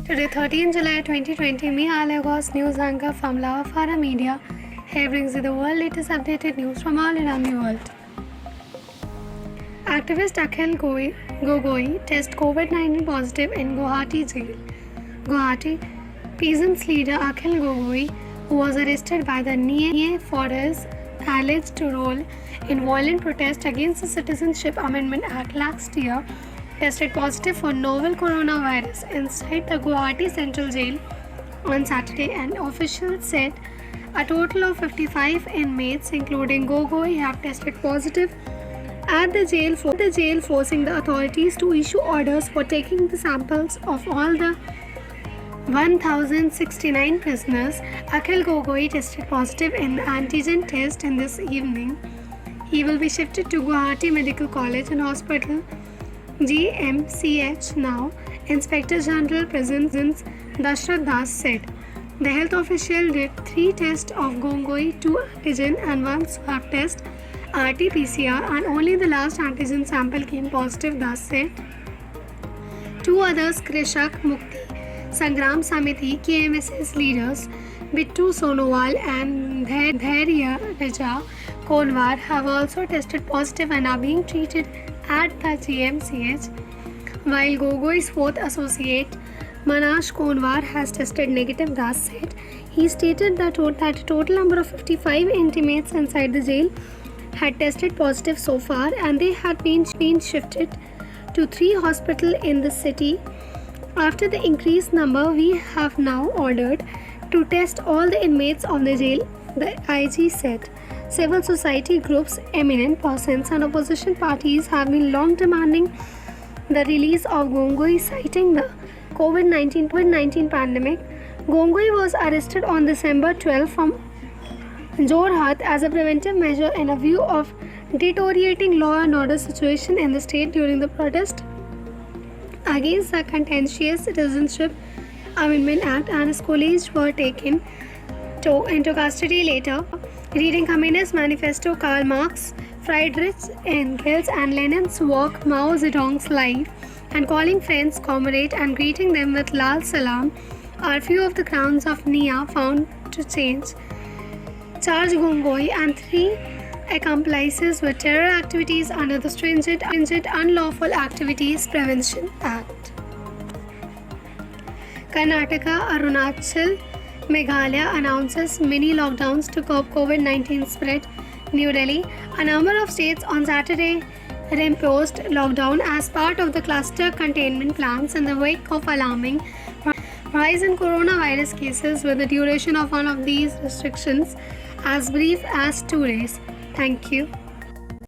Today, 13 July 2020, me Alagos, news anchor from Lavafara Media. Here brings you the world latest updated news from all around the world. Activist Akhil Gogoi test COVID-19 positive in Guwahati jail. Guwahati peasants leader Akhil Gogoi, who was arrested by the NIA for his alleged role in violent protest against the Citizenship Amendment Act last year, tested positive for novel coronavirus inside the Guwahati Central Jail on Saturday, and officials said a total of 55 inmates, including Gogoi, have tested positive at the jail, forcing the authorities to issue orders for taking the samples of all the 1,069 prisoners. Akhil Gogoi tested positive in the antigen test in this evening. He will be shifted to Guwahati Medical College and Hospital GMCH now, Inspector General Prisons Dashrath Das said. The health official did 3 tests of Gogoi, 2 antigen and 1 swab test, RT-PCR, and only the last antigen sample came positive, Das said. 2 others, Krishak Mukti Sangram Samiti KMSS leaders Bittu Sonowal and Dhairya Raja Konwar, have also tested positive and are being treated at the GMCH, while Gogoi's 4th associate Manash Konwar has tested negative, Das said. He stated that a total number of 55 inmates inside the jail had tested positive so far, and they had been shifted to 3 hospitals in the city. After the increased number, we have now ordered to test all the inmates of the jail, the IG said. Civil society groups, eminent persons and opposition parties have been long demanding the release of Gogoi, citing the COVID-19 pandemic. Gogoi was arrested on December 12 from Jorhat as a preventive measure in a view of deteriorating law and order situation in the state during the protest against the contentious Citizenship Amendment Act, and his colleagues were taken into custody later. Reading Communist Manifesto, Karl Marx, Friedrich Engels and Lenin's work, Mao Zedong's life, and calling friends comrade and greeting them with Lal Salam are few of the grounds of NIA found to charge Gogoi and 3 accomplices with terror activities under the stringent Unlawful Activities Prevention Act. Karnataka, Arunachal, Meghalaya announces mini lockdowns to curb COVID-19 spread. New Delhi, a number of states on Saturday imposed lockdown as part of the cluster containment plans in the wake of alarming rise in coronavirus cases, with the duration of one of these restrictions as brief as 2 days. Thank you.